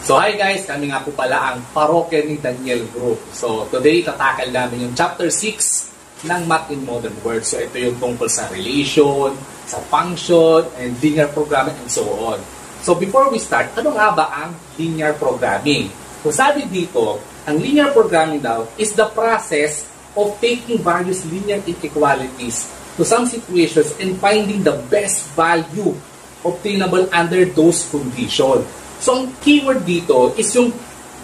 So hi guys, kami nga po pala ang parokya ni Daniel Group. So today tatakal namin yung chapter 6 ng Math in Modern World. So ito yung tungkol sa relation, sa function, and linear programming and so on. So before we start, ano nga ba ang linear programming? So sabi dito, ang linear programming daw is the process of taking various linear inequalities to some situations and finding the best value obtainable under those conditions. So, ang keyword dito is yung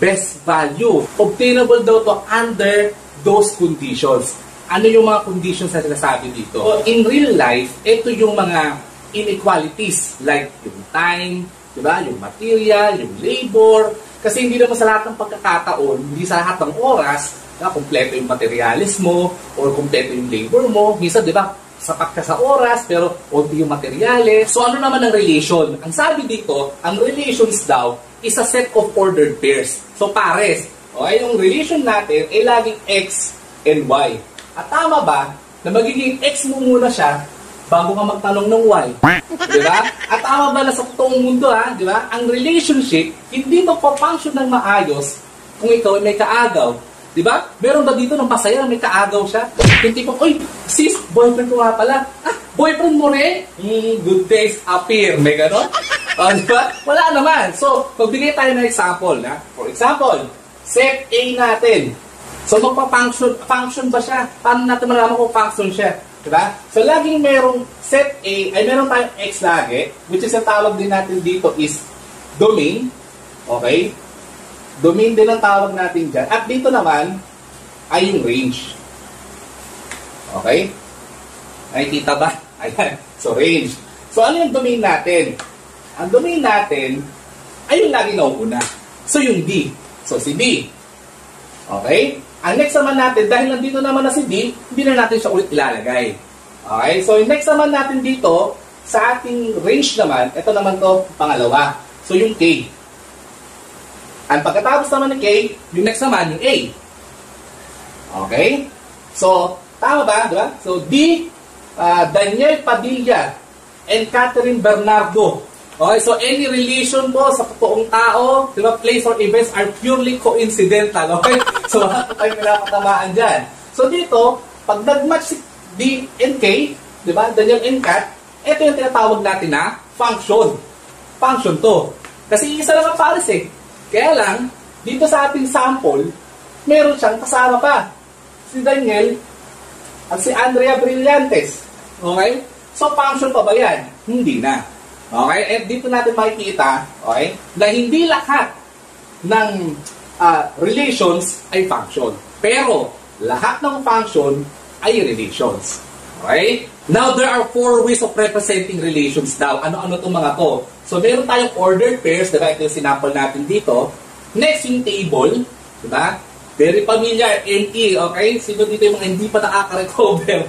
best value. Obtainable daw to under those conditions. Ano yung mga conditions na sinasabi dito? So, in real life, ito yung mga inequalities like yung time, diba? Yung material, yung labor. Kasi hindi naman sa lahat ng pagkakataon, hindi sa lahat ng oras, na kumpleto yung materialis mo or kumpleto yung labor mo. Minsan, diba? Sapat ka sa oras, pero onti yung materyales. So, ano naman ang relation? Ang sabi dito, ang relations daw is a set of ordered pairs. So, pares. Okay, yung relation natin ay laging X and Y. At tama ba na magiging X mo muna siya bago ka magtanong ng Y? Diba? At tama ba na sa totoong mundo, ha? Diba? Ang relationship, hindi magpapunction ng maayos kung ikaw ay may kaagaw. Diba? Meron ba dito ng masaya na may kaagaw siya? Yung tipong, oy, sis, boyfriend ko nga pala. Ah, boyfriend mo rin? Good days appear. May gano'n? Diba? Wala naman. So, magbigay tayo ng example. Na? For example, set A natin. So, magpa-function ba siya? Paano natin malaman kung function siya? Diba? So, laging merong set A, ay meron tayong X lagi, which is ang tawag din natin dito is domain. Okay? Domain din ang tawag natin dyan. At dito naman ay yung range. Okay? Nakikita ba? Ayan. So, range. So, ano yung domain natin? Ang domain natin ay yung lagi nauuna. So, yung D. So, si D. Okay? Ang next naman natin, dahil nandito naman na si D, hindi na natin siya ulit ilalagay. Okay? So, yung next naman natin dito, sa ating range naman, ito naman to pangalawa. So, yung K. Ang pagkatapos naman ng K, yung next naman, yung A. Okay? So, tama ba? Diba? So, D, Daniel Padilla and Catherine Bernardo. Okay? So, any relation po sa totoong tao, diba, place or events are purely coincidental. Okay? So, wala po tayong pinapatamaan dyan. So, dito, pag nag-match si D and K, diba, Daniel and Cat, ito yung tinatawag natin na function. Function to. Kasi isa lang ang pares eh. Kaya lang, dito sa ating sample, meron siyang kasama pa. Si Daniel at si Andrea Brillantes. Okay? So, function pa ba yan? Hindi na. Okay? At dito natin makikita, okay, na hindi lahat ng relations ay function. Pero, lahat ng function ay relations. Okay? Now, there are 4 ways of representing relations daw. Ano-ano itong mga to? So, meron tayong ordered pairs, diba? Ito yung sinample natin dito. Next, yung table, diba? Very familiar, NE, okay? Sino dito yung mga hindi pa nakaka-recover?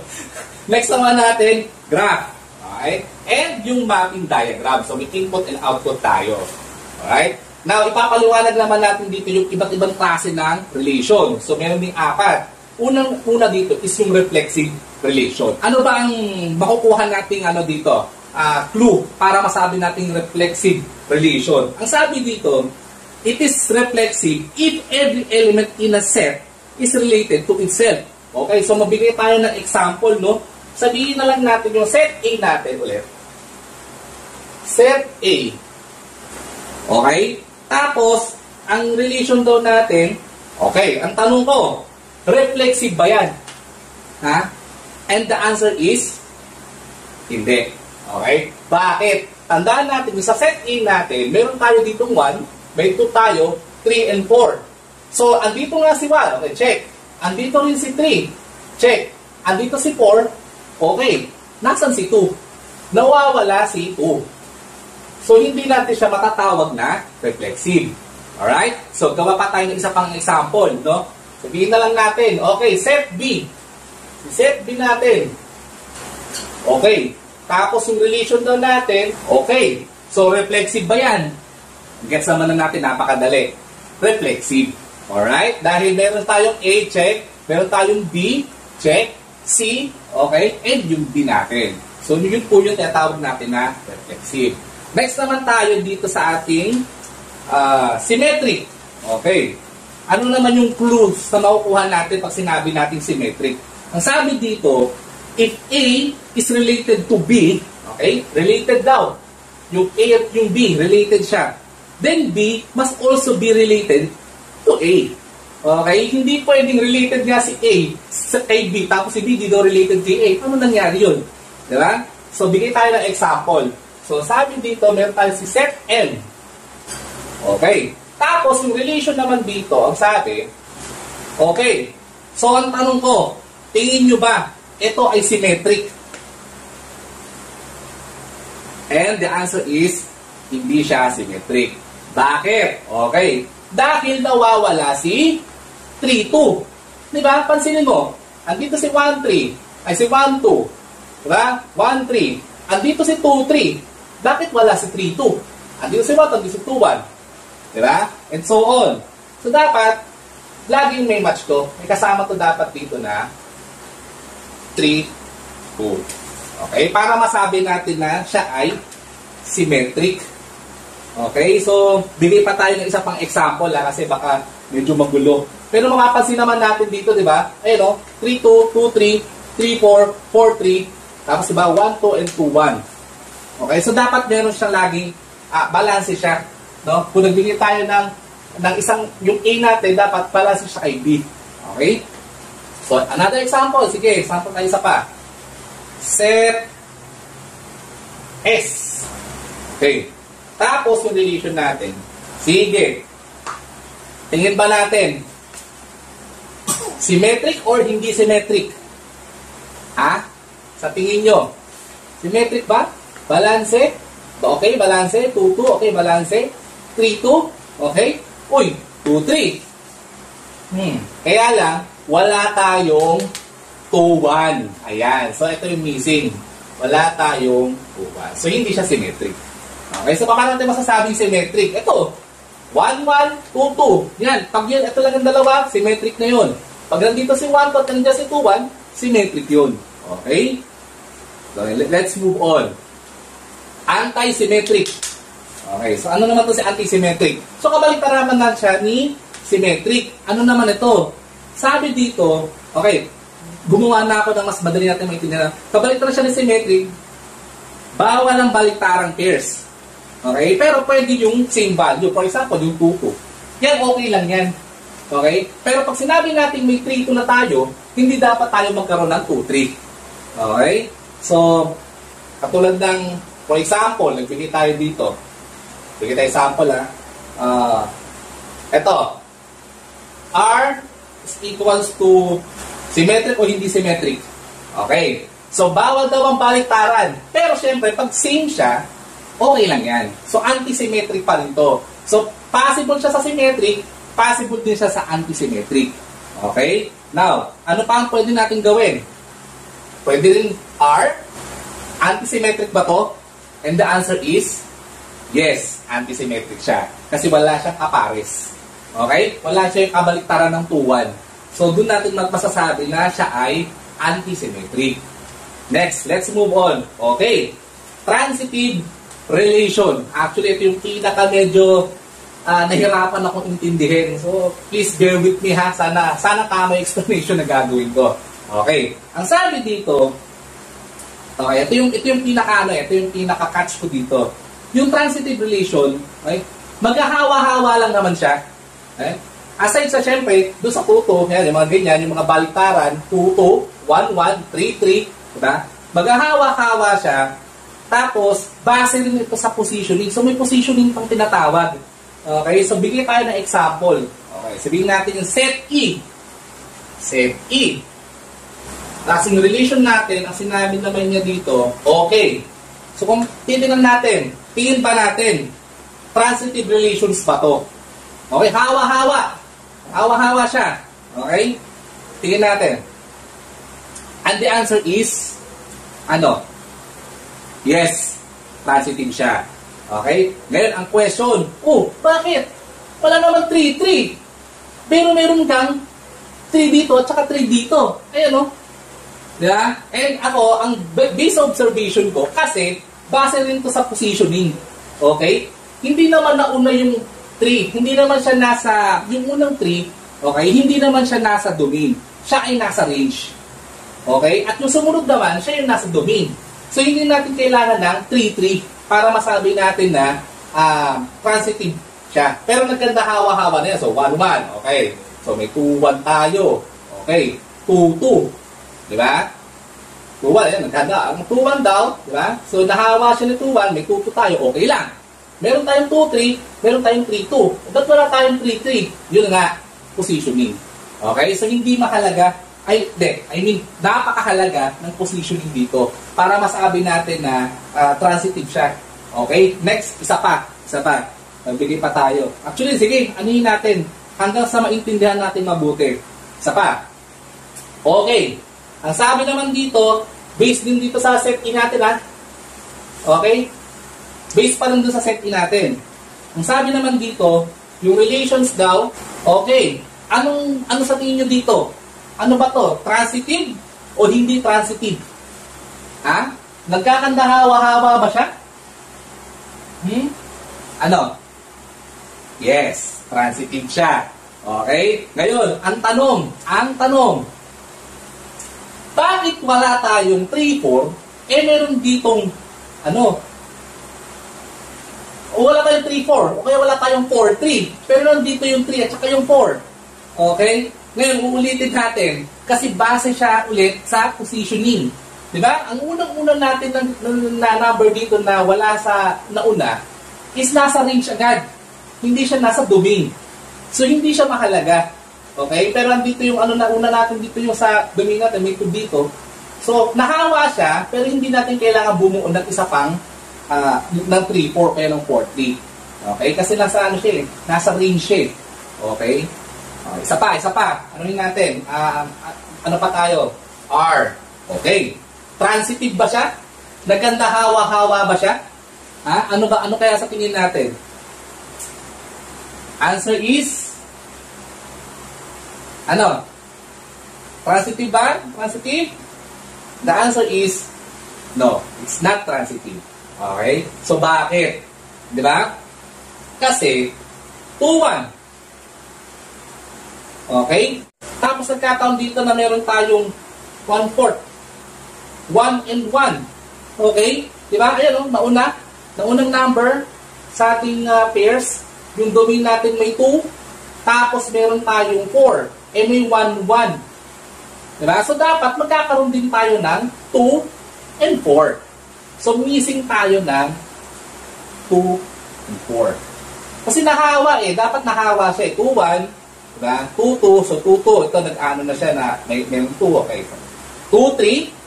Next naman natin, graph. Okay? And yung mapping diagram. So, may input and output tayo. Alright? Now, ipapaliwanag naman natin dito yung iba't ibang klase ng relation. So, meron ding 4. Unang-una dito is yung reflexive relation. Ano ba ang makukuha nating dito? Clue para masabi nating reflexive relation. Ang sabi dito, it is reflexive if every element in a set is related to itself. Okay, so mabigay tayo ng example, no? Sabihin na lang natin yung set A natin ulit. Set A. Okay? Tapos, ang relation daw natin, okay, ang tanong ko, reflexive ba yan? Ha? And the answer is, hindi. Okay? Bakit? Tandaan natin, sa set A natin, meron tayo ditong 1, may 2 tayo, 3 and 4. So, andito nga si 1. Okay, check. Andito rin si 3. Check. Andito si 4. Okay. Nasaan si 2? Nawawala si 2. So, hindi natin siya matatawag na reflexive. Alright? So, gawa pa tayo ng isa pang example, no? Sabihin na lang natin, okay, set B. Set B natin. Okay. Tapos yung relation daw natin, okay. So, reflexive ba yan? Gets naman na natin, napakadali. Reflexive. Alright? Dahil meron tayong A, check. Meron tayong B, check. C, okay. And yung D natin. So, yun po yung tinatawag natin na reflexive. Next naman tayo dito sa ating Symmetric. Okay. Ano naman yung clues na makukuha natin pag sinabi natin symmetric? Ang sabi dito, if A is related to B, okay, related daw. Yung A at yung B, related siya. Then B must also be related to A. Okay? Hindi pwedeng related nga si A sa kay B, tapos si B di daw related kay A. Ano nangyari yun? Diba? So, bigay tayo ng example. So, sabi dito, meron tayo si set M. Okay. Tapos, yung relation naman dito, ang sabi, okay. So, ang tanong ko, tingin nyo ba, ito ay symmetric? And the answer is, hindi siya symmetric. Bakit? Okay. Dahil nawawala si 3-2. Diba? Pansinin mo, andito si 1-3, ay si 1-2. Diba? 1-3. Andito si 2-3. Bakit wala si 3-2? Andito si 1, andito si 2-1. Diba? And so on. So, dapat, laging may match to. May kasama to dapat dito na 3-2. Okay? Para masabi natin na siya ay symmetric. Okay? So, bigay pa tayo ng isa pang example kasi baka medyo magulo. Pero mapapansin naman natin dito, di ba? Ayun o, 3-2, 2-3, 3-4, 4-3. Tapos diba, 1-2 and 2-1. Okay? So, dapat meron siyang laging balance siya. No? Kung nagbigay tayo ng isang, yung A natin, dapat balance siya kay B. Okay? So, another example. Sige, example tayo isa pa. Set S. Okay. Tapos, yung relation natin. Sige. Tingin ba natin? Symmetric or hindi symmetric? Ha? Sa tingin nyo? Symmetric ba? Balance? Okay, balance. 2-2. Okay, balance. 3-2. Okay? Uy, 2-3. Kaya lang, wala tayong 2-1. Ayan. So, ito yung missing. Wala tayong 2-1. So, hindi siya symmetric. Okay? So, paano natin masasabing symmetric? Ito. 1-1, 2-2. Yan. Pag yun, ito lang ang dalawa, symmetric na yun. Pag nandito si 1 at nandiyan si 2-1, symmetric yun. Okay? So, let's move on. Anti-symmetric. Okay, so ano naman to si anti-symmetric? So kabaliktaran na siya ni symmetric. Ano naman ito? Sabi dito, okay, gumawa na ako ng mas madali natin maintindihan. Kabaliktaran siya ni symmetric, bawal ang baliktarang pairs. Okay, pero pwede yung same value. For example, yung 2-2. Yan, okay lang yan. Okay? Pero pag sinabi natin may 3-2 na tayo, hindi dapat tayo magkaroon ng 2-3. Okay? So, katulad ng, for example, nagbigay tayo dito. Bigay tayo sample ha. Ito. R is equals to symmetric o hindi symmetric. Okay. So, bawal daw ang baliktaran. Pero syempre, pag same siya, okay lang yan. So, anti-symmetric pa rin to. So, possible siya sa symmetric, possible din siya sa anti-symmetric. Okay? Now, ano pa ang pwede natin gawin? Pwede rin R. Anti-symmetric ba to? And the answer is yes, anti-symmetric siya. Kasi wala siyang aparis. Okay? Wala siya yung kabaliktaran ng 2-1. So, doon natin masasabi na siya ay anti-symmetric. Next, let's move on. Okay. Transitive relation. Actually, ito yung pinaka medyo nahirapan akong intindihin. So, please bear with me ha. Sana tama yung explanation na gagawin ko. Okay. Ang sabi dito, okay, ito yung pinaka-catch ko dito. Yung transitive relation, okay, maghahawa-hawa lang naman siya. Okay? Aside sa syempre, doon sa 2-2, yan, yung mga ganyan, yung mga baliktaran, 2-2, 1-1, 3-3, diba? Maghahawa-hawa siya, tapos, base rin ito sa positioning. So, may positioning pang tinatawag. Okay, so bigyan tayo ng example. Okay, sabihin natin yung set E. Set E. Tapos yung relation natin, ang sinabi naman niya dito, okay. So, kung titingnan natin, tingin ba natin, transitive relations ba to? Okay, hawa-hawa. Hawa-hawa siya. Okay? Tingin natin. And the answer is, ano? Yes, transitive siya. Okay? Ngayon, ang question, bakit? Wala naman 3-3. Pero meron kang 3 dito at saka 3 dito. Ayan, no? Diba? And ako, ang base observation ko, kasi, base rin to sa positioning. Okay? Hindi naman nauna yung 3. Hindi naman siya nasa, yung unang 3, okay, hindi naman siya nasa domain. Siya ay nasa range. Okay? At yung sumunod naman, siya yung nasa domain. So, hindi natin kailangan ng 3-3 para masabi natin na transitive siya. Pero nagkanda hawa-hawa na yan. So, 1-1. Okay. So, may 2-1 tayo. Okay. 2-2. Diba? 2-1. Yan, nagkanda. Ang 2-1 daw. Diba? So, nahawa siya ng 2-1. May 2-2 tayo. Okay lang. Meron tayong 2-3. Meron tayong 3-2. Ba't wala tayong 3-3? Yun nga. Positioning. Okay? So, hindi mahalaga. Napakahalaga ng positioning dito para masabi natin na transitive siya. Okay? Next, isa pa. Magbigay pa tayo. Actually, sige, anuhin natin hanggang sa maintindihan natin mabuti. Isa pa. Okay. Ang sabi naman dito, based din dito sa set E natin, ha? Okay? Based pa rin dito sa set E natin. Ang sabi naman dito, yung relations daw, okay. Ano sa tingin nyo dito? Ano ba to? Transitive o hindi transitive? Ha? Nagkakanda hawa-hawa ba siya? Ano? Yes, transitive siya. Okay? Ngayon, ang tanong, bakit wala tayong 3-4, meron ditong, wala tayong 3-4, o kaya wala tayong 4-3, pero nandito yung 3 at saka yung 4. Okay? Ngayon, uulitin natin, kasi base siya ulit sa positioning. Diba? Ang unang-una natin na number dito na wala sa nauna is nasa range agad. Hindi siya nasa domain. So, hindi siya mahalaga. Okay? Pero andito yung nauna natin dito yung sa domain natin, may 2 dito. So, nahawa siya, pero hindi natin kailangan bumuo ng isa pang ng 3-4 kaya ng 4-3. Okay? Kasi nasa siya eh. Nasa range siya eh. Okay? Isa pa. Anuhin natin? Ano pa tayo? R. Okay. Transitive ba siya? Nagkanda hawa-hawa ba siya? Ha? Ano kaya sa tingin natin? Answer is transitive ba? Transitive? The answer is no, it's not transitive. Okay? So bakit? 'Di ba? Kasi 2-1. Okay? Tapos nagkataon dito na meron tayong 1/4. 1 and 1. Okay? Diba? Ayan naunang number sa ating pairs. Yung domain natin may 2. Tapos meron tayong 4. May 1, 1. Diba? So dapat magkakaroon din tayo ng 2 and 4. So missing tayo ng 2 and 4. Kasi nahawa dapat nahawa siya 2-1. Diba? 2-2. So 2-2. Ito nag-ano na siya na mayroong 2. Okay. 2-3.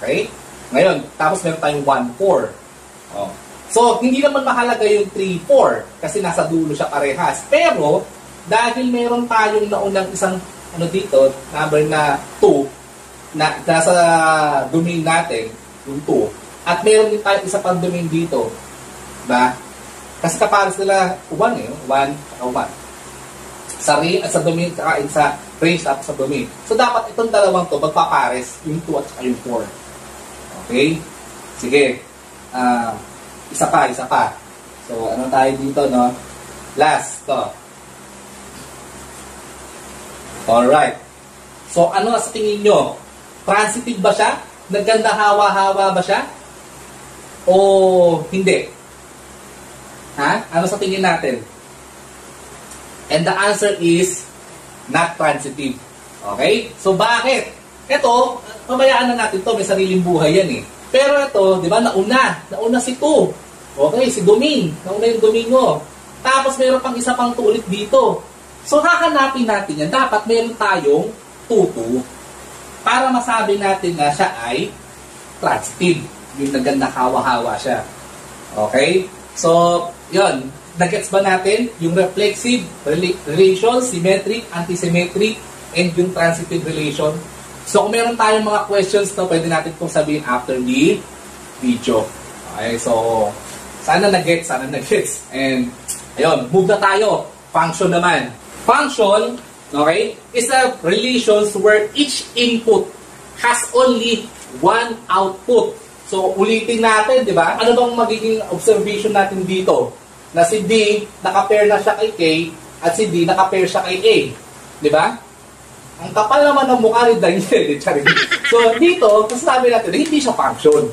Okay? Ngayon, tapos meron tayong 1-4. Oh. So, hindi naman mahalaga yung 3-4 kasi nasa dulo siya parehas. Pero, dahil meron tayong naunang isang dito, number na 2, na nasa domain natin, yung 2, at meron din tayong isa pang domain dito, diba? Kasi kapares nila 1 1 sa domain, saka sa range at sa domain. So, dapat itong dalawang to magpapares, yung 2 at saka yung 4. Okay? Sige. Isa pa. So, ano tayo dito, no? Last, to. Alright. So, ano sa tingin nyo? Transitive ba siya? Nagkanda hawa-hawa ba siya? O hindi? Ha? Ano sa tingin natin? And the answer is not transitive. Okay? So, bakit? Ito, pabayaan na natin to, may sariling buhay yan eh. Pero ito, di ba, nauna si 2. Okay, si domain. Nauna yung domain mo. Tapos meron pang isa pang 2 ulit dito. So, hahanapin natin yan. Dapat meron tayong 2-2 para masabi natin na siya ay transitive. Yung naganda hawa-hawa siya. Okay? So, yun. Nagets ba natin yung reflexive relation, symmetric, antisymmetric, and yung transitive relation? So, kung meron tayong mga questions na pwede natin itong sabihin after the video. Okay, so, sana nag-gets. And, ayun, move na tayo. Function naman. Function, okay, is a relations where each input has only one output. So, ulitin natin, di ba? Ano bang magiging observation natin dito? na si D, naka-pair na siya kay K, at si D, naka-pair siya kay A. Di ba? Ang kapal naman ng mukha ni Daniel. So, dito, masasabi natin, hindi siya function.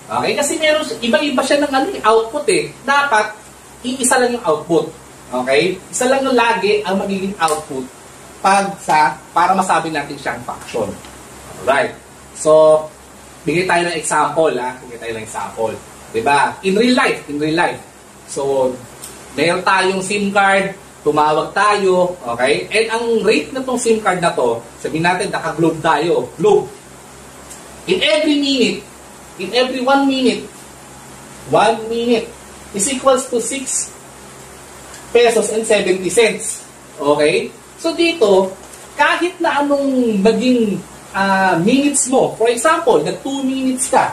Okay? Kasi meron, iba-iba siya ng output eh. Dapat, iisa lang yung output. Okay? Isa lang yung lagi ang magiging output para masabi natin siyang function. Alright. So, bigay tayo ng example. Bigay tayo ng example. Diba? In real life. So, meron tayong SIM card, tumawag tayo, okay? And ang rate na tong SIM card na to, sabihin natin, naka-globe tayo. Globe. In every 1 minute, 1 minute is equals to 6 pesos and 70 cents. Okay? So dito, kahit na anong maging minutes mo, for example, nag 2 minutes ka,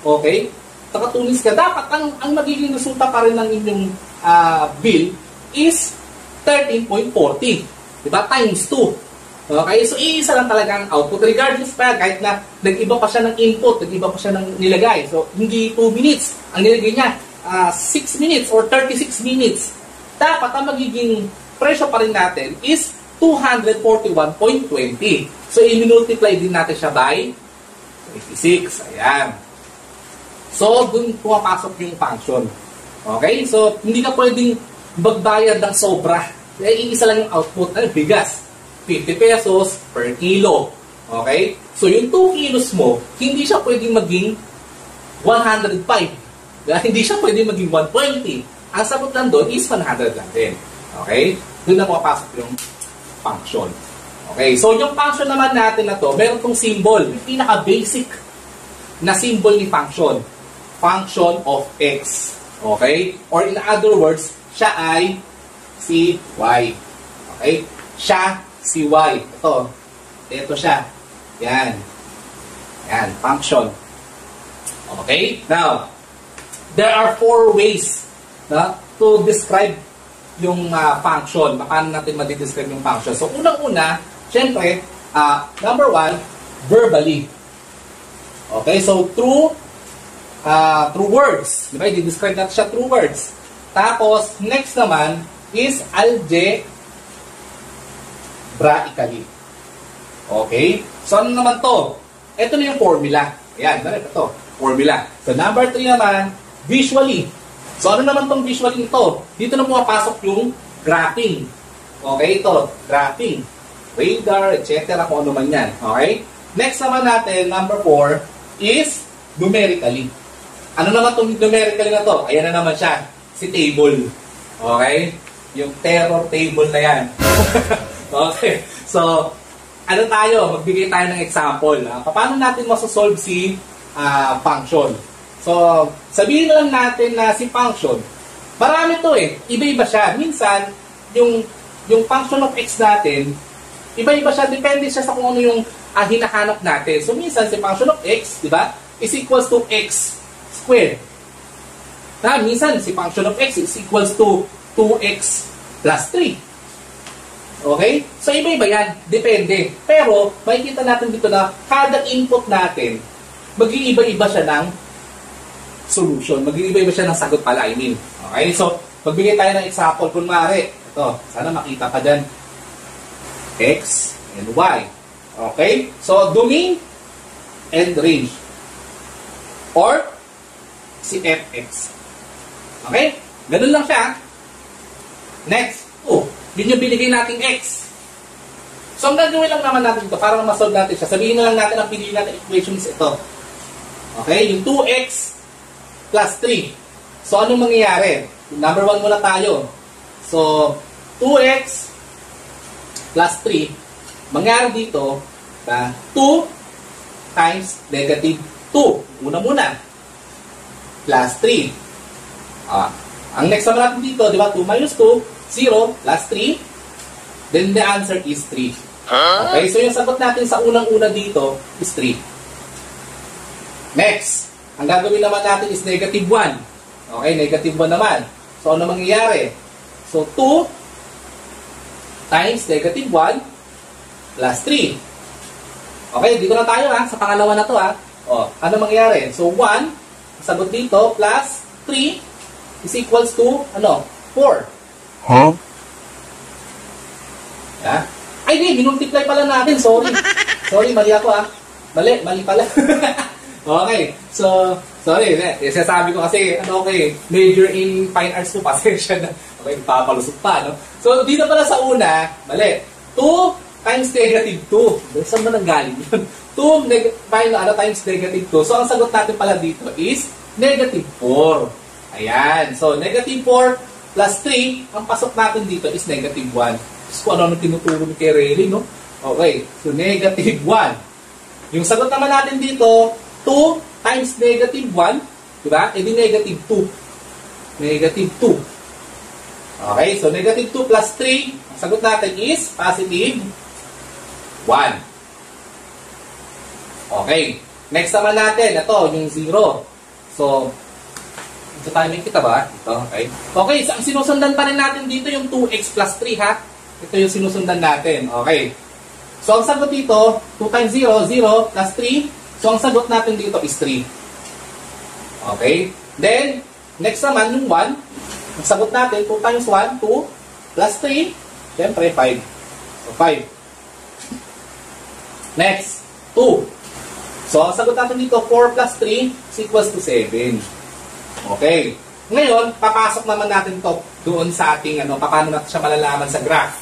okay? Saka 2 minutes ka, dapat ang magiging resulta pa rin ng inyong bill is 13.40. Diba? Times 2. Okay? So, iisa lang talaga ang output. Regardless pa, kahit na nag-iba pa siya ng input, nag-iba pa siya ng nilagay. So, hindi 2 minutes. Ang nilagay niya, 6 minutes or 36 minutes. Dapat ang magiging presyo pa rin natin is 241.20. So, i-multiply din natin siya by 26. Ayan. So, dun pumapasok yung function. Okay? So, hindi ka pwedeng magbayad ng sobra. Kaya iisa lang yung output. Bigas. 50 pesos per kilo. Okay? So, yung 2 kilos mo, hindi siya pwedeng maging 105. Hindi siya pwedeng maging 120. Ang sagot lang doon is 100 lang din. Okay? Doon na pumapasok yung function. Okay? So, yung function naman natin na to, meron tong symbol. Yung pinaka-basic na symbol ni function. Function of x. Okay? Or in other words, siya ay si y. Okay? Siya si y. Ito siya. Yan. Yan. Function. Okay? Now, there are 4 ways to describe yung function. Paano natin ma-describe yung function? So, unang-una, syempre, number 1, verbally. Okay? So, through words. Diba? I-describe natin siya through words. Tapos, next naman is algebraically. Okay? So, ano naman to? Ito na yung formula. Ayan, ito. Formula. So, number 3 naman, visually. So, ano naman tong visually nito? Dito na pumapasok yung graphing. Okay? Ito, graphing. Radar, etc. Kung ano man yan. Okay? Next naman natin, number 4, is numerically. Ano naman itong numerically na to? Ayan na naman siya. Si table. Okay? Yung terror table na yan. Okay. So, ano tayo? Magbigay tayo ng example. Paano natin masosolve si function? So, sabihin na lang natin na si function, marami to eh. Iba-iba siya. Minsan, yung function of x natin, iba-iba siya. Depende siya sa kung ano yung hinahanap natin. So, minsan, si function of x, di ba, is equals to x squared. Minsan, si function of x is equals to 2x plus 3. Okay? So, iba-iba yan. Depende. Pero, makikita natin dito na kada input natin, mag-iiba-iba siya ng solution. Mag-iiba-iba siya ng sagot pala, I mean. Okay? So, magbigay tayo ng example. Kunwari, ito, sana makita pa dyan. X and Y. Okay? So, domain and range. Or, si fx. Okay? Ganun lang siya. Next. Yun yung binigay nating x. So, ang gagawin lang naman natin ito para ma-solve natin siya. Sabihin na lang natin ang pinili natin equation is ito. Okay? Yung 2x plus 3. So, anong mangyayari? Number 1 muna tayo. So, 2x plus 3. Mangyari dito, 2 times negative 2. Una-muna. Plus 3. Ang next naman natin dito, di ba? 2 minus 2, 0 plus 3. Then the answer is 3. Okay, so yung sagot natin sa unang-una dito is 3. Next, ang gagawin naman natin is negative 1. Okay, negative 1 naman. So, ano mangyayari? So, 2 times negative 1 plus 3. Okay, dito na tayo sa pangalawa na to ano mangyayari? So, 1, sagot dito, plus 3 is equals to, 2. 4. Huh? Yeah. Ay, di, minultiply pala natin. Sorry. Sorry, mali ako Mali pala. Okay. So, sorry. Sasabi ko kasi, major in fine arts po, pasensya na. Okay, papalusot pa, no? So, dito pala sa una, mali. 2 times negative 2. Saan ba nanggaling yun? 2 times negative 2. So, ang sagot natin pala dito is negative 4. Ayan. So, negative 4 plus 3, ang pasok natin dito is negative 1. Tapos kung ano tinuturo ni kay Rayleigh, no? Okay. So, negative 1. Yung sagot naman natin dito, 2 times negative 1, diba? E di negative 2. Negative 2. Okay. So, negative 2 plus 3, ang sagot natin is positive 1. Okay. Next naman natin, ito, yung 0. So, ito tayo may kita ba? Ito, okay. Okay, so ang sinusundan pa rin natin dito yung 2x plus 3, ha? Ito yung sinusundan natin. Okay. So, ang sagot dito, 2 times 0, 0 plus 3. So, ang sagot natin dito is 3. Okay. Then, next naman, yung 1. Ang sagot natin, 2 times 1, 2 plus 3. Siyempre, 5. So, 5. Next, 2. So, ang sagot natin dito, 4 plus 3 is equals to 7. Okay. Ngayon, papasok naman natin to doon sa ating, paano natin siya malalaman sa graph.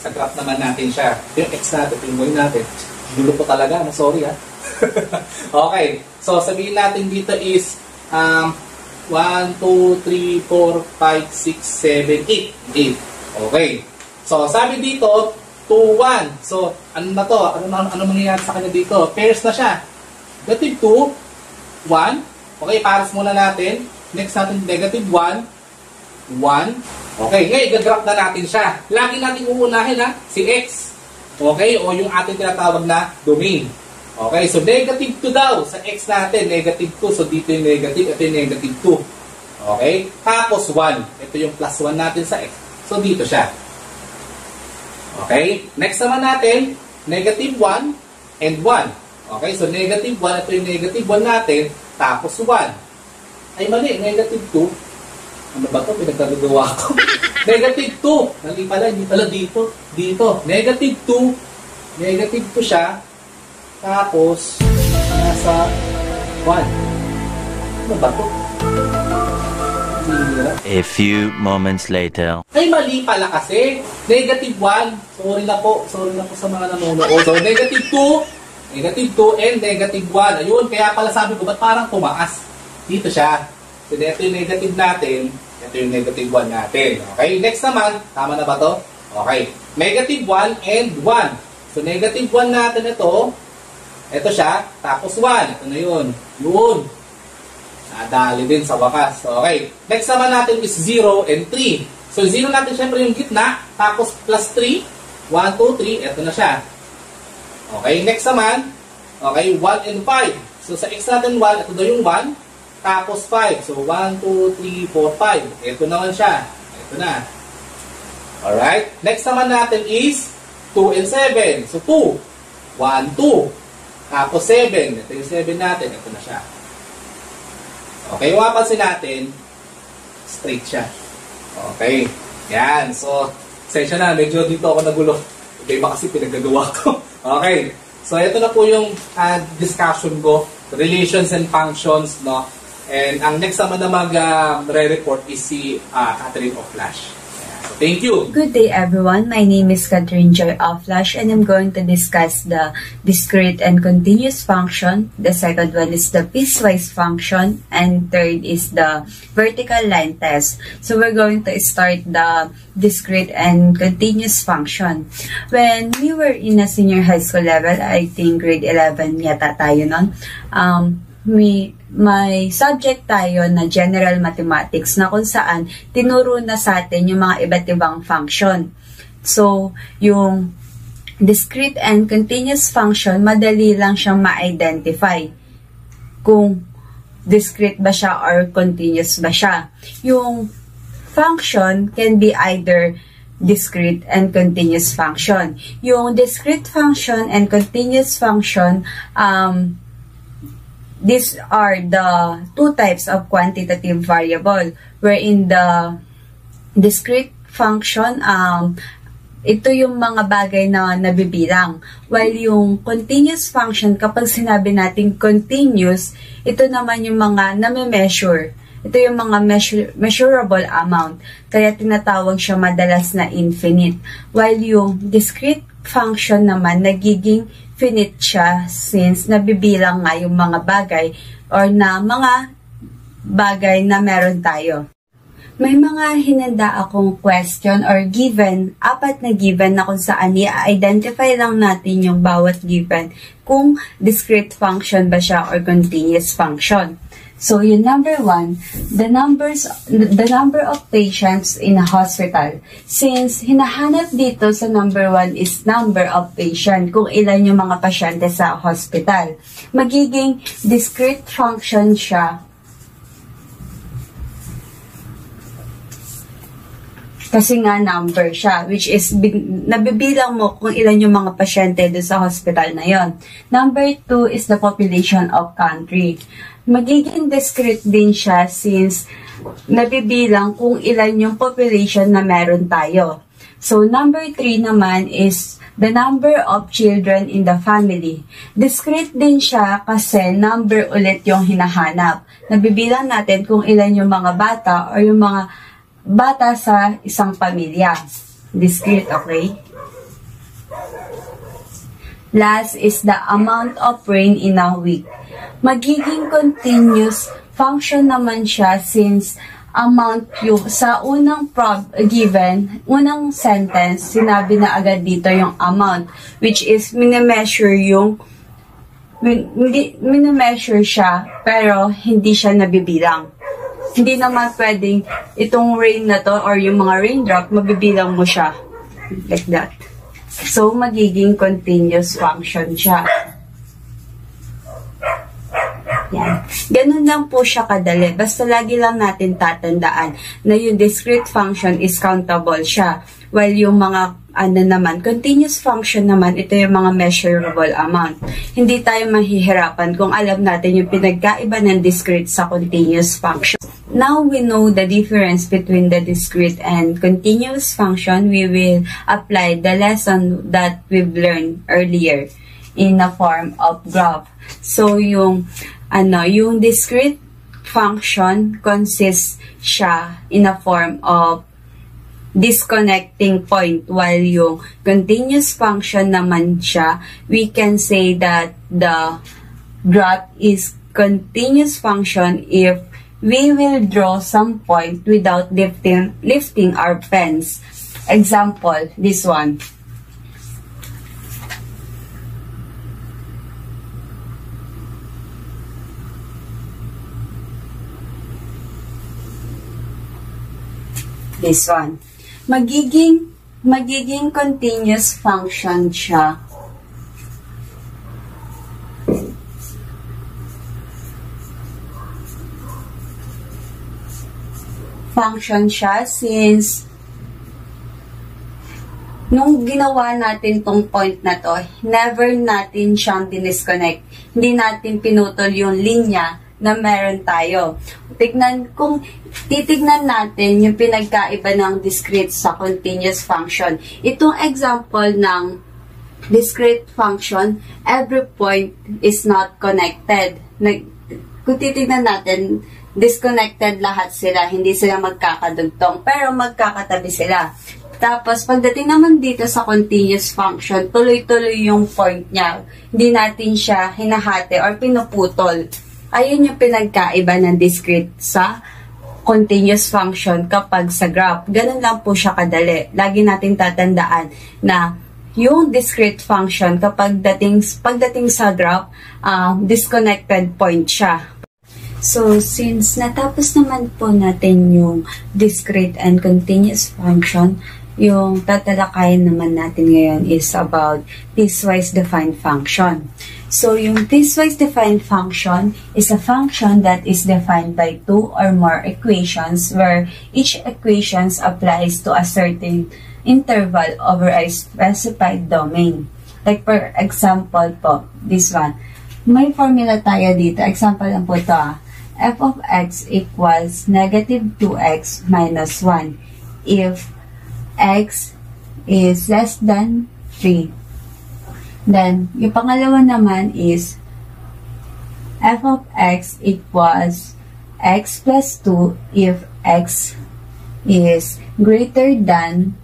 Sa graph naman natin siya. Yung x natin, yung y natin. Dulo po talaga, sorry ha. Okay. So, sabihin natin dito is, 1, 2, 3, 4, 5, 6, 7, 8. 8. Okay. So, sabi dito, 2, 1. So, ano na to? Ano mangyayari sa kanya dito? Pairs na siya. Negative 2, 1. Okay, paras muna natin. Next natin, negative 1, 1. Okay, ngayon, i-graph na natin siya. Lagi natin uunahin, si x. Okay, o yung ating tinatawag na domain. Okay, so negative 2 daw sa x natin, negative 2. So, dito yung negative, ito yung negative 2. Okay, tapos 1. Ito yung plus 1 natin sa x. So, dito siya. Okay, next naman natin, negative 1 and 1. Okay, so negative 1, ito yung negative 1 natin, tapos 1. Ay mali, negative 2. Ano ba ito? Pinagkagagawa ko. Negative 2. Mali pala, hindi pala dito. Dito. Negative 2. Negative 2 siya. Tapos, nasa 1. Ano ba ito? A few moments later. Ay mali pala kasi. Negative 1. Sorry na po sa mga nanonood. So, negative 2. Negative 2 and negative 1. Ayun, kaya pala sabi ko, ba't parang tumaas? Dito siya. So, ito yung negative natin. Ito yung negative 1 natin. Okay? Next naman, tama na ba to? Okay. Negative 1 and 1. So, negative 1 natin ito. Ito siya. Tapos 1. Ito na yun. Yun. Nadali din sa wakas. Okay. Next naman natin is 0 and 3. So, 0 natin syempre yung gitna. Tapos plus 3. 1, 2, 3. Ito na siya. Okay. Next naman. Okay. 1 and 5. So, sa x natin 1. Ito daw yung 1. Tapos 5. So, 1, 2, 3, 4, 5. Ito naman siya. Ito na. Alright? Next naman natin is 2 and 7. So, 2. 1, 2. Tapos 7. Ito yung 7 natin. Ito na siya. Okay, yung mapansin natin, straight siya. Okay. Yan. So, sensya na. Medyo dito ako nagulo. Okay, ba kasi pinagagawa ko. Okay. So, ito na po yung discussion ko. Relations and functions, no? And ang next naman na mag-re-report is si Catherine of Flash. So, thank you. Good day, everyone. My name is Catherine Joy of Flash, and I'm going to discuss the discrete and continuous function. The second one is the piecewise function, and third is the vertical line test. So we're going to start the discrete and continuous function. When we were in a senior high school level, I think grade 11 yata tayo nun, may subject tayo na general mathematics na kung saan tinuro na sa atin yung mga iba't ibang function. So, yung discrete and continuous function, madali lang siyang ma-identify kung discrete ba siya or continuous ba siya. Yung function can be either discrete and continuous function. Yung discrete function and continuous function, these are the two types of quantitative variable wherein the discrete function, ito yung mga bagay na nabibilang. While yung continuous function, kapag sinabi natin continuous, ito naman yung mga name-measure. Ito yung mga measurable amount. Kaya tinatawag siya madalas na infinite. While yung discrete function naman, nagiging finite siya since nabibilang nga yung mga bagay or na mga bagay na meron tayo. May mga hinanda akong question or given, 4 na given na kung saan i-identify lang natin yung bawat given kung discrete function ba siya or continuous function. So, yung number 1, the number of patients in a hospital. Since hinahanap dito sa number 1 is number of patient, kung ilan yung mga pasyente sa hospital. Magiging discrete function siya kasi nga number siya, which is nabibilang mo kung ilan yung mga pasyente doon sa hospital na yon. Number 2 is the population of country. Magiging discrete din siya since nabibilang kung ilan yung population na meron tayo. So, number 3 naman is the number of children in the family. Discrete din siya kasi number ulit yung hinahanap. Nabibilang natin kung ilan yung mga bata or yung mga bata sa isang pamilya. Discrete, okay? Last is the amount of rain in a week. Magiging continuous function naman siya since amount yung sa unang given, unang sentence, sinabi na agad dito yung amount, which is minimeasure siya, pero hindi siya nabibilang. Hindi naman pwedeng itong rain na to or yung mga raindrop, mabibilang mo siya. Like that. So, magiging continuous function siya. Yan. Ganun lang po siya kadali. Basta lagi lang natin tatandaan na yung discrete function is countable siya. While yung mga continuous function naman, ito yung mga measurable amount. Hindi tayo mahihirapan kung alam natin yung pinagkaiba ng discrete sa continuous function. Now we know the difference between the discrete and continuous function. We will apply the lesson that we've learned earlier in a form of graph. So yung discrete function consists siya in a form of disconnecting point, while yung continuous function naman siya, we can say that the graph is continuous function if we will draw some point without lifting our pens. Example, this one. This one. Magiging continuous function siya. Since nung ginawa natin tong point na to, never natin siyang dinisconnect. Hindi natin pinutol yung linya na meron tayo. Kung titignan natin yung pinagkaiba ng discrete sa continuous function. Itong example ng discrete function, every point is not connected. Kung titignan natin, disconnected lahat sila, hindi sila magkakadugtong, pero magkakatabi sila. Tapos, pagdating naman dito sa continuous function, tuloy-tuloy yung point niya. Hindi natin siya hinahati or pinuputol. Ayun yung pinagkaiba ng discrete sa continuous function kapag sa graph. Ganun lang po siya kadali. Lagi natin tatandaan na yung discrete function pagdating sa graph, disconnected point siya. So, since natapos naman po natin yung discrete and continuous function, yung tatalakayin naman natin ngayon is about piecewise defined function. So, yung piecewise defined function is a function that is defined by 2 or more equations where each equation applies to a certain interval over a specified domain. Like, for example po, this one. May formula tayo dito. Example lang po ito f of x equals negative 2x minus 1. if x is less than 3. Then, yung pangalawa naman is f of x equals x plus 2 if x is greater than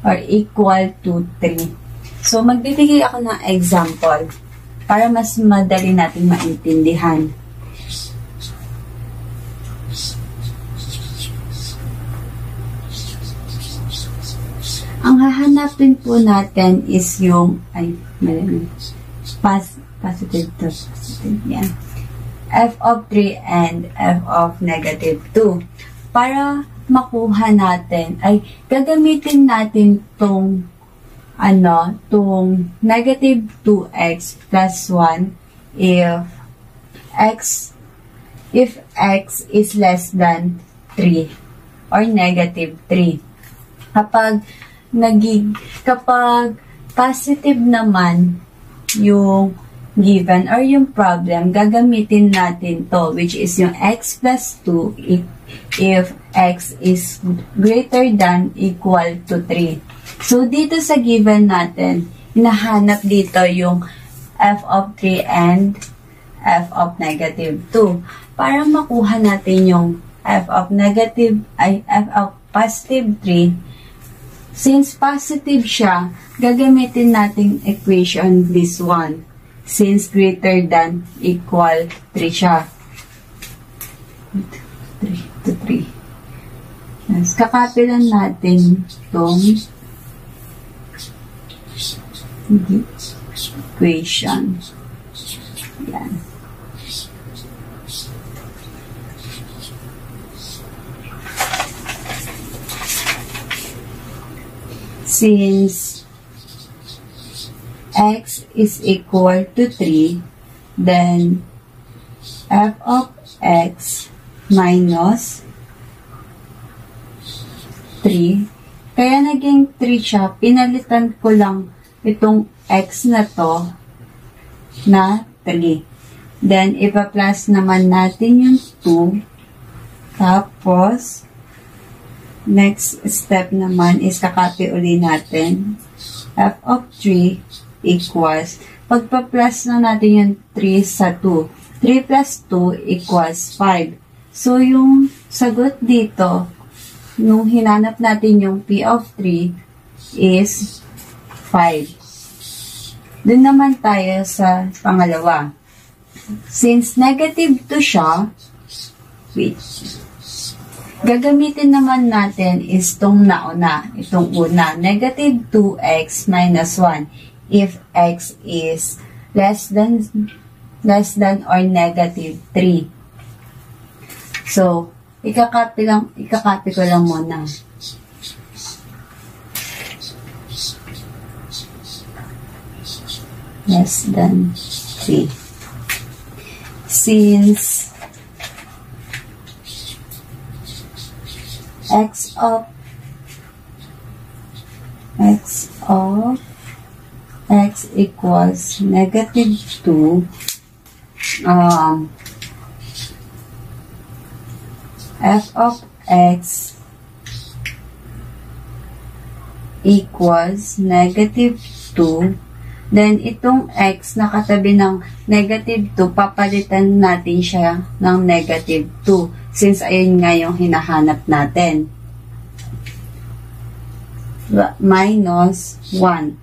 or equal to 3. So, magbibigay ako ng example para mas madali natin maintindihan. Ang hahanapin po natin is yung, positive to positive, yan. F of 3 and f of negative 2. Para makuha natin, ay gagamitin natin tong negative 2x plus 1 if x is less than 3 or negative 3. Kapag positive naman yung given or yung problem, gagamitin natin to, which is yung x plus 2 if x is greater than equal to 3. So, dito sa given natin, hinahanap dito yung f of 3 and f of negative 2. Para makuha natin yung f of positive 3, since positive siya, gagamitin natin equation this one. Since greater than equal 3 siya. 3 to 3. Yes, kakopy lang natin itong equation. Yan. Since x is equal to 3, then f of x minus 3. Kaya naging 3 siya, pinalitan ko lang itong x na to na 3. Then, ipa-plus naman natin yung 2. Tapos, next step naman is kakopy uli natin. F of 3 equals, pagpa-plus na natin yung 3 sa 2. 3 plus 2 equals 5. So, yung sagot dito, nung hinanap natin yung P of 3 is 5. Doon naman tayo sa pangalawa. Since negative 2 siya, gagamitin naman natin is itong nauna, itong una, negative 2x minus 1 if x is less than or negative 3. So, ikakopy ko lang muna. Less than 3. Since x of x equals negative 2, f of x equals negative 2, then itong x na katabi ng negative 2, papalitan natin siya ng negative 2, since ayun nga yung hinahanap natin. Minus 1.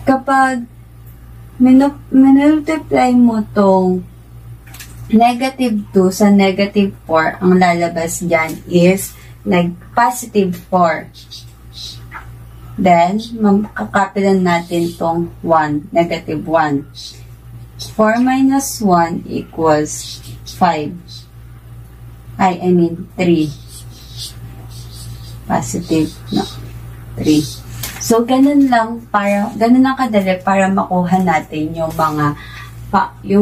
Kapag minultiply mo tong negative 2 sa negative 4, ang lalabas dyan is positive 4. Then, makakapilan natin tong 1, negative 1. 4 minus 1 equals 5. I mean 3. Positive, no, 3. So, ganun lang kadali para makuha natin yung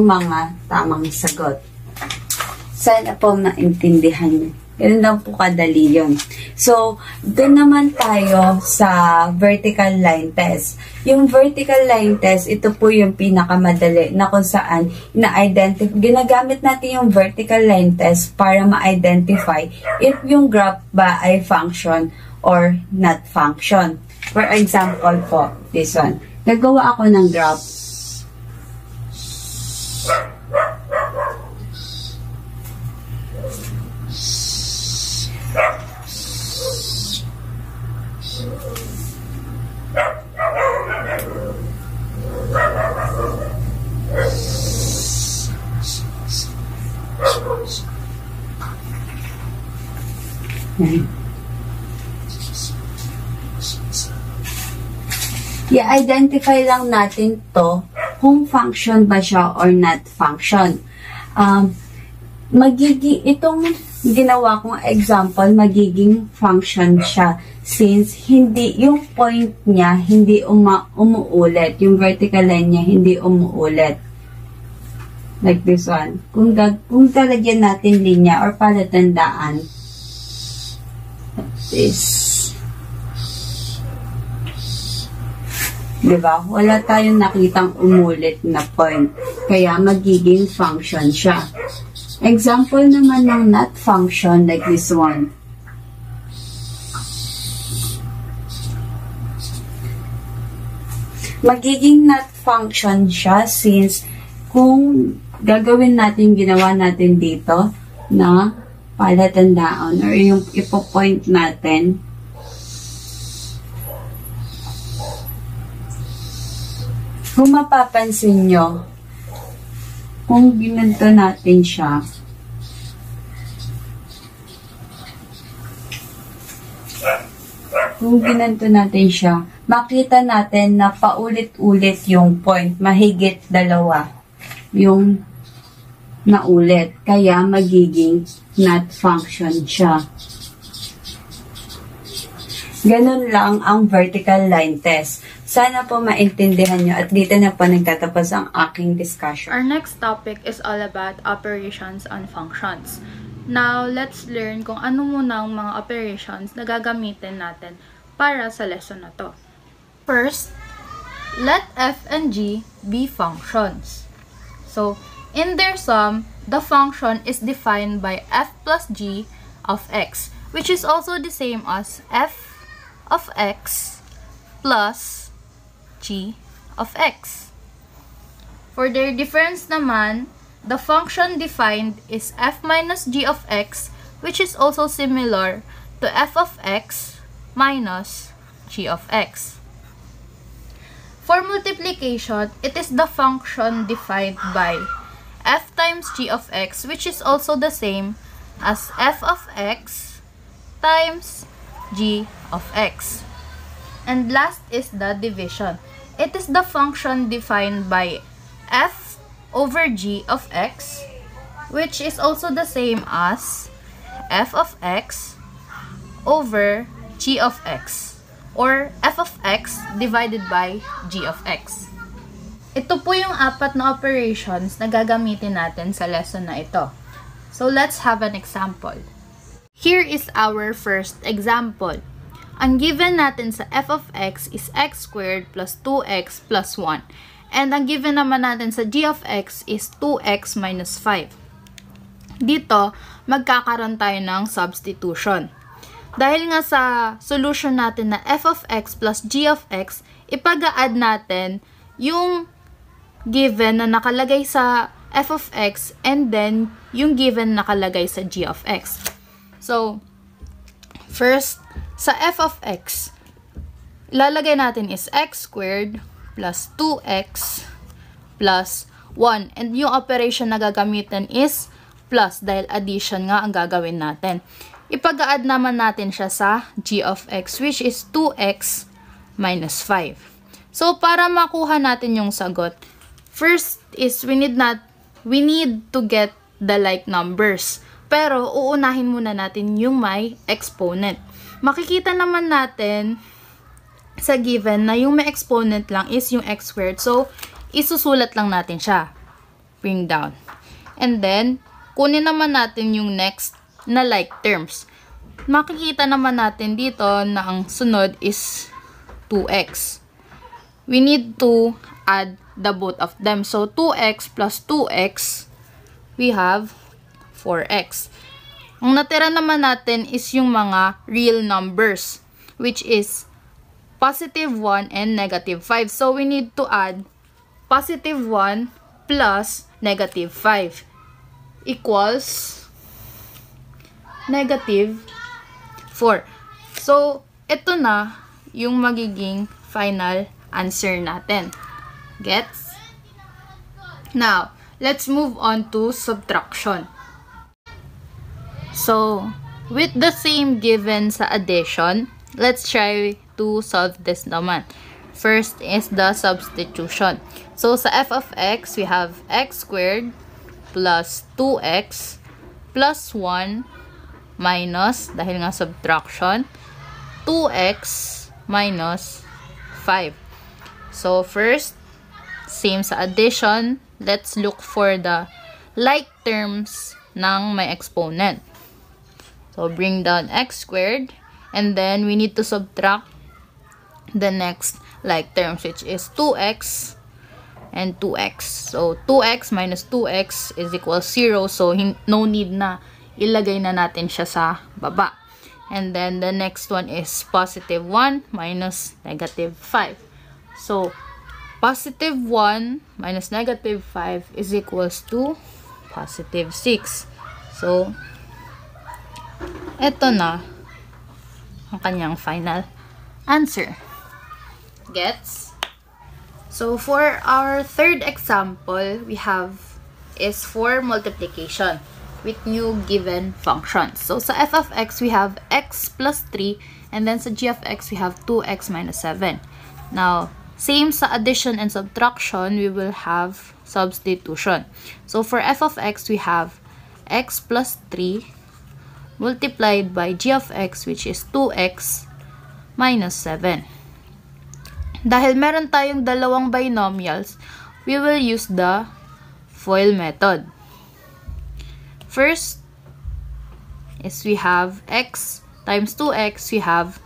mga tamang sagot. Sana po maintindihan niyo. Ganun lang po kadali yun. So, doon naman tayo sa vertical line test. Yung vertical line test, ito po yung pinakamadali na kung saan ginagamit natin yung vertical line test para ma-identify if yung graph ba ay function or not function. For example po, this one. Nagawa ako ng graph. I-identify lang natin to kung function ba siya or not function. Itong ginawa kong example, magiging function siya since yung point niya hindi umuulit. Yung vertical line niya hindi umuulit. Like this one. Kung talagyan natin linya or palatandaan, like this. Diba? Wala tayong nakitang umulit na point. Kaya magiging function siya. Example naman ng not function like this one. Magiging not function siya since kung gagawin natin, ginawa natin dito na palatandaan or yung ipo-point natin, kung mapapansin nyo, kung ginanto natin siya, makita natin na paulit-ulit yung point, mahigit dalawa yung naulit. Kaya magiging not function siya. Ganun lang ang vertical line test. Sana po maintindihan nyo at dito na po nagtatapos ang aking discussion. Our next topic is all about operations on functions. Now, let's learn kung ano muna ang mga operations na gagamitin natin para sa lesson na to. First, let f and g be functions. So, in their sum, the function is defined by f plus g of x, which is also the same as f of x plus g of x. For their difference naman, the function defined is f minus g of x, which is also similar to f of x minus g of x. For multiplication, it is the function defined by f times g of x, which is also the same as f of x times g of x. And last is the division. It is the function defined by f over g of x, which is also the same as f of x over g of x, or f of x divided by g of x. Ito po yung apat na operations na gagamitin natin sa lesson na ito. So let's have an example. Here is our first example. Ang given natin sa f of x is x squared plus 2x plus 1. And ang given naman natin sa g of x is 2x minus 5. Dito, magkakaroon tayo ng substitution. Dahil nga sa solution natin na f of x plus g of x, ipag-a-add natin yung given na nakalagay sa f of x and then yung given na nakalagay sa g of x. So, first, sa f of x, ilalagay natin is x squared plus 2x plus 1. And yung operation na gagamitin is plus dahil addition nga ang gagawin natin. Ipag-a-add naman natin siya sa g of x, which is 2x minus 5. So, para makuha natin yung sagot, first is we need to get the like numbers. Pero, uunahin muna natin yung may exponent. Makikita naman natin sa given na yung may exponent lang is yung x squared. So, isusulat lang natin siya. Bring down. And then, kunin naman natin yung next na like terms. Makikita naman natin dito na ang sunod is 2x. We need to add the both of them. So, 2x plus 2x, we have 4x. Ang natira naman natin is yung mga real numbers, which is positive 1 and negative 5. So, we need to add positive 1 plus negative 5 equals negative 4. So, ito na yung magiging final answer natin. Gets? Now, let's move on to subtraction. So, with the same given sa addition, let's try to solve this naman. First is the substitution. So, sa f of x, we have x squared plus 2x plus 1 minus, dahil nga subtraction, 2x minus 5. So, first, same sa addition, let's look for the like terms ng may exponent. So, bring down x squared, and then we need to subtract the next like terms, which is 2x and 2x. So, 2x minus 2x is equal 0. So, no need na ilagay na natin siya sa baba. And then, the next one is positive 1 minus negative 5. So, positive 1 minus negative 5 is equals to positive 6. So, eto na ang kanyang final answer. Gets? So, for our third example, we have is for multiplication with new given functions. So, sa f of x, we have x plus 3, and then sa g of x, we have 2x minus 7. Now, same sa addition and subtraction, we will have substitution. So, for f of x, we have x plus 3 multiplied by g of x, which is 2x minus 7. Dahil meron tayong dalawang binomials, we will use the FOIL method. First is we have x times 2x, we have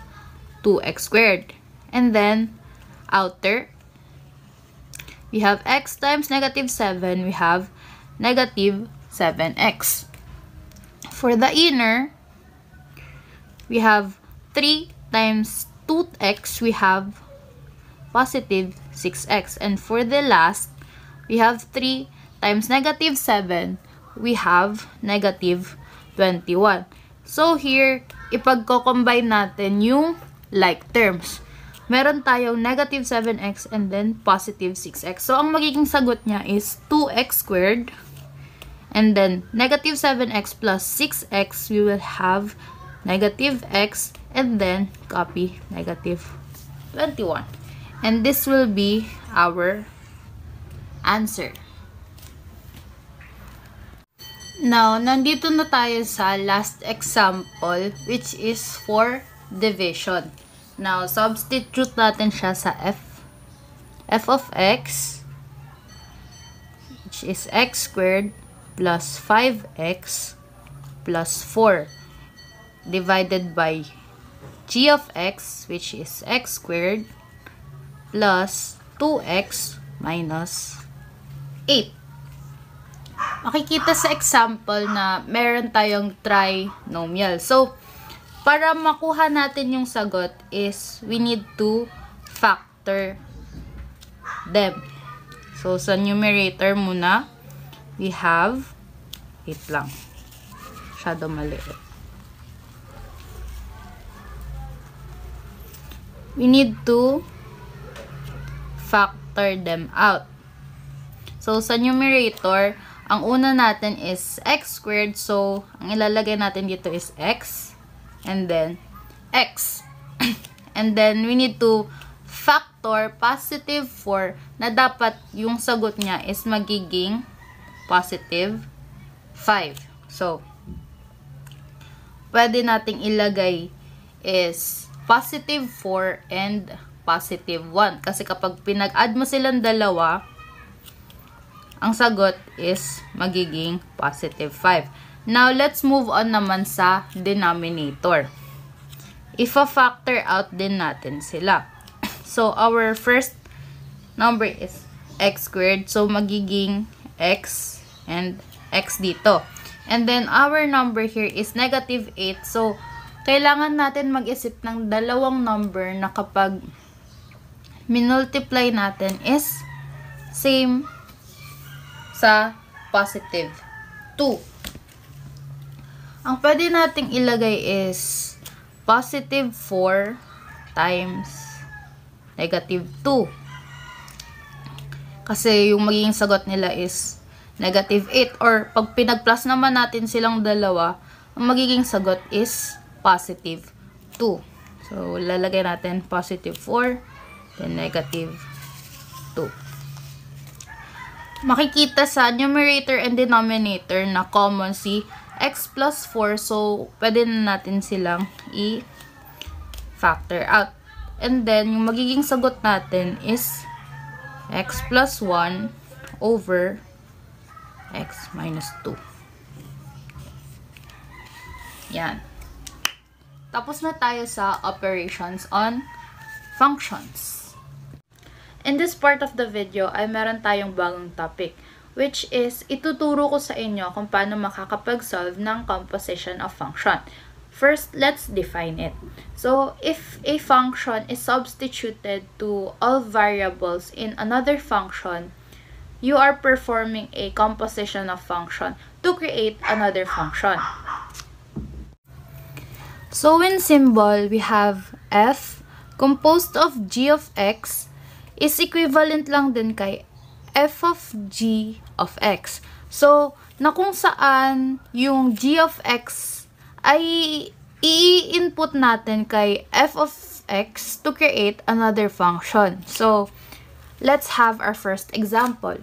2x squared. And then, outer, we have x times negative 7, we have negative 7x. For the inner, we have 3 times 2x, we have positive 6x. And for the last, we have 3 times negative 7, we have negative 21. So here, ipagko-combine natin yung like terms. Meron tayong negative 7x and then positive 6x. So, ang magiging sagot niya is 2x squared. And then, negative 7x plus 6x, we will have negative x, and then, copy negative 21. And this will be our answer. Now, nandito na tayo sa last example, which is for division. Now, substitute natin siya sa f of x, which is x squared, plus 5x plus 4 divided by g of x, which is x squared plus 2x minus 8. Makikita sa example na meron tayong trinomial. So, para makuha natin yung sagot is we need to factor them. So, sa numerator muna, we have, wait lang, masyado maliit. We need to factor them out. So, sa numerator, ang una natin is x squared. So, ang ilalagay natin dito is x. And then, x. And then, we need to factor positive 4 na dapat yung sagot niya is magiging positive 5. So, pwede nating ilagay is positive 4 and positive 1. Kasi kapag pinag-add mo silang dalawa, ang sagot is magiging positive 5. Now, let's move on naman sa denominator. Ifa-factor out din natin sila. So, our first number is x squared. So, magiging x and x dito. And then, our number here is negative 8. So, kailangan natin mag-isip ng dalawang number na kapag minultiply natin is same sa positive 2. Ang pwede nating ilagay is positive 4 times negative 2. Kasi yung magiging sagot nila is negative 8. Or pag pinag-plus naman natin silang dalawa, ang magiging sagot is positive 2. So, lalagay natin positive 4, then negative 2. Makikita sa numerator and denominator na common si x plus 4. So, pwede na natin silang i-factor out. And then, yung magiging sagot natin is x plus 1 over x minus 2. Yan. Tapos na tayo sa operations on functions. In this part of the video ay meron tayong bagong topic, which is ituturo ko sa inyo kung paano makakapag-solve ng composition of function. First, let's define it. So, if a function is substituted to all variables in another function, you are performing a composition of function to create another function. So, in symbol, we have f composed of g of x is equivalent lang din kay f of g of x. So, na kung saan yung g of x ay i-input natin kay f of x to create another function. So, let's have our first example.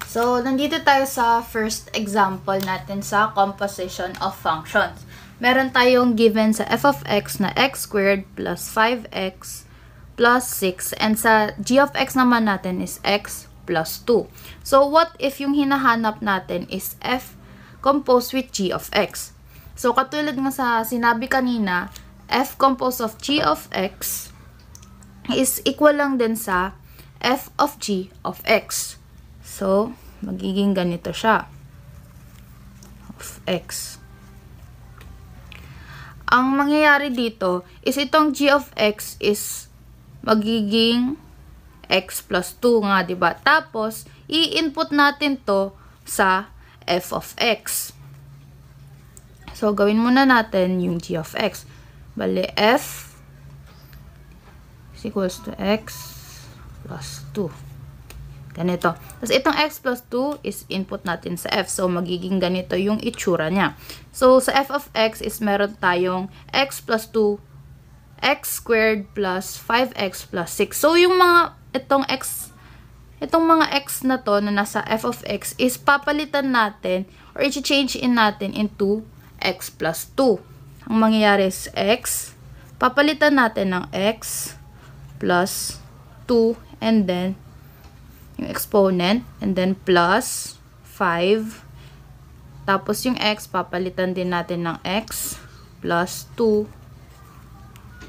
So, nandito tayo sa first example natin sa composition of functions. Meron tayong given sa f of x na x squared plus 5x plus 6. And sa g of x naman natin is x plus 2. So, what if yung hinahanap natin is f composed with g of x? So, katulad nga sa sinabi kanina, f composed of g of x is equal lang din sa f of g of x. So, magiging ganito siya. Of x. Ang mangyayari dito is itong g of x is magiging x plus 2 nga, diba? Tapos, i-input natin to sa f of x. So, gawin muna natin yung g of x. Bale, f is equals to x plus 2. Ganito. Tapos, itong x plus 2 is input natin sa f. So, magiging ganito yung itsura niya. So, sa f of x is meron tayong x plus 2, x squared plus 5x plus 6. So, yung mga, itong mga x na to na nasa f of x is papalitan natin or i-change in natin into x plus 2. Ang mangyayari is x, papalitan natin ng x plus 2 and then yung exponent, and then plus 5. Tapos yung x, papalitan din natin ng x plus 2,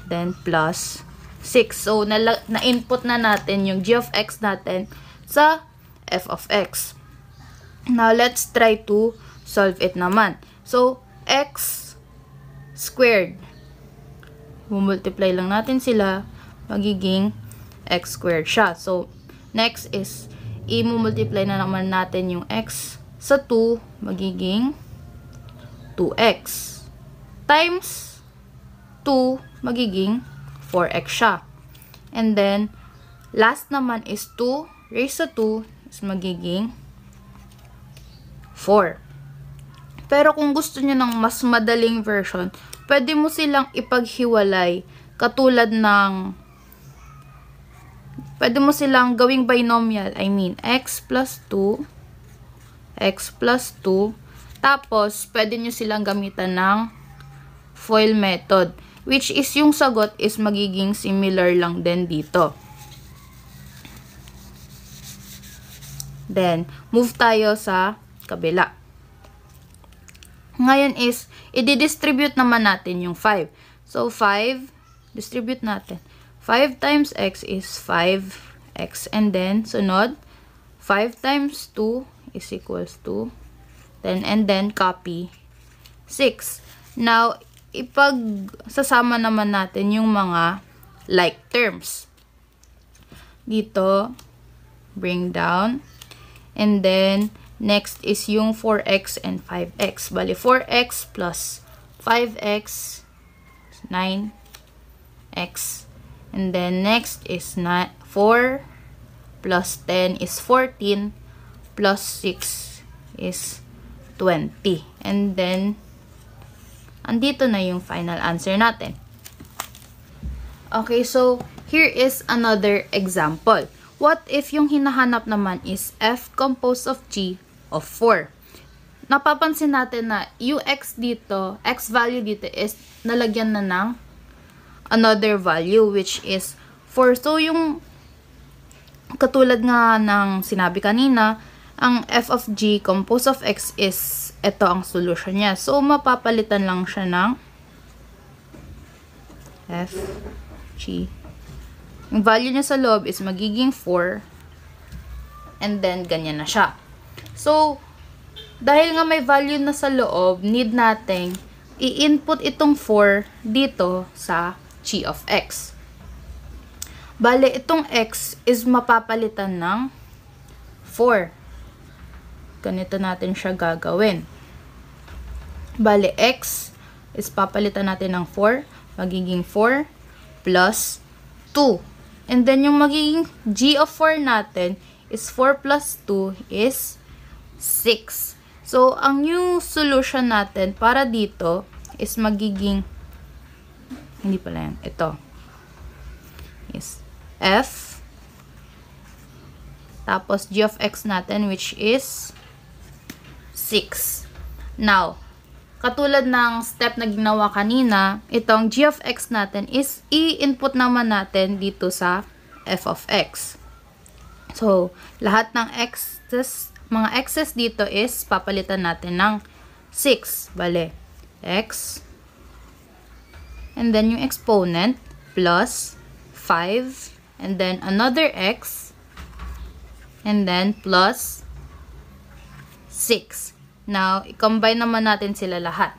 then plus 6. So, na-input na natin yung g of x natin sa f of x. Now, let's try to solve it naman. So, x squared. Multiply lang natin sila, magiging x squared siya. So, next is, i-multiply na naman natin yung x sa 2, magiging 2x. Times 2, magiging 4x siya. And then, last naman is 2 raised to 2 is magiging 4. Pero kung gusto nyo ng mas madaling version, pwede mo silang ipaghiwalay katulad ng pwede mo silang gawing binomial. I mean, x plus 2, x plus 2. Tapos, pwede nyo silang gamitan ng FOIL method. Which is, yung sagot is magiging similar lang din dito. Then, move tayo sa kabila. Ngayon is, i-distribute naman natin yung 5. So, 5, distribute natin. 5 times x is 5x. And then, sunod, 5 times 2 is equals to 10. And then, copy 6. Now, sasama naman natin yung mga like terms. Dito, bring down. And then, next is yung 4x and 5x. Bali, 4x plus 5x, 9x. And then, next is 4 plus 10 is 14 plus 6 is 20. And then, andito na yung final answer natin. Okay, so, here is another example. What if yung hinahanap naman is f composed of g of 4? Napapansin natin na yung x dito, x value dito is nalagyan na ng another value which is 4. So, yung katulad nga ng sinabi kanina, ang f of g composed of x is ito ang solution niya. So, mapapalitan lang siya ng f, g. Yung value niya sa loob is magiging 4. And then, ganyan na siya. So, dahil nga may value na sa loob, need nating i-input itong 4 dito sa g of x. Bale, itong x is mapapalitan ng 4. Ganito natin siya gagawin. Bale, x is papalitan natin ng 4. Magiging 4 plus 2. And then, yung magiging g of 4 natin is 4 plus 2 is 6. So, ang new solution natin para dito is magiging, hindi pala yan, ito. Is f, tapos g of x natin which is 6. Now, katulad ng step na ginawa kanina, itong g of x natin is i-input naman natin dito sa f of x. So, lahat ng mga x's dito is papalitan natin ng 6. Bale, x. And then yung exponent plus 5. And then another x. And then plus 6. Now, i-combine naman natin sila lahat.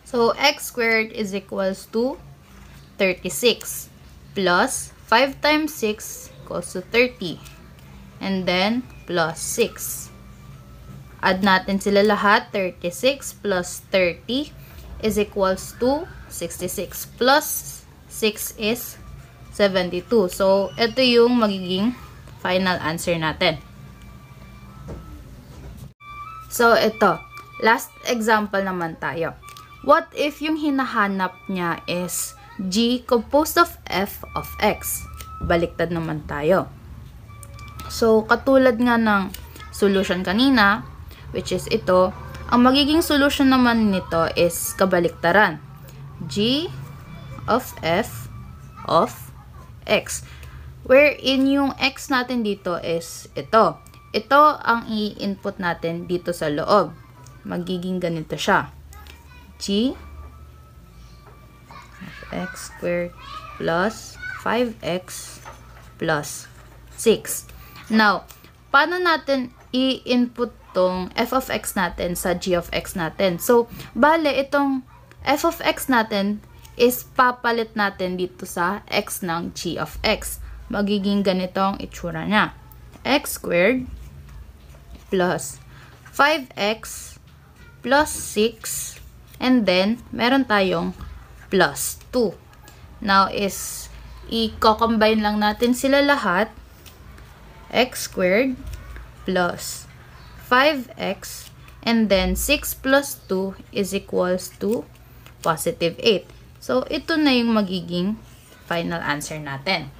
So, x squared is equals to 36 plus 5 times 6 equals to 30. And then, plus 6. Add natin sila lahat. 36 plus 30 is equals to 66. Plus 6 is 72. So, ito yung magiging final answer natin. So, ito. Last example naman tayo. What if yung hinahanap niya is g composed of f of x? Baliktad naman tayo. So, katulad nga ng solution kanina, which is ito, ang magiging solution naman nito is kabaliktaran. G of f of x. Wherein yung x natin dito is ito. Ito ang i-input natin dito sa loob. Magiging ganito siya. G of x squared plus 5x plus 6. Now, paano natin i-input tong f of x natin sa g of x natin? So, bale, itong f of x natin is papalit natin dito sa x ng g of x. Magiging ganitong itsura niya. X squared plus 5x plus 6 and then meron tayong plus 2. Now is i-combine lang natin sila lahat. X squared plus 5x and then 6 plus 2 is equals to positive 8. So ito na yung magiging final answer natin.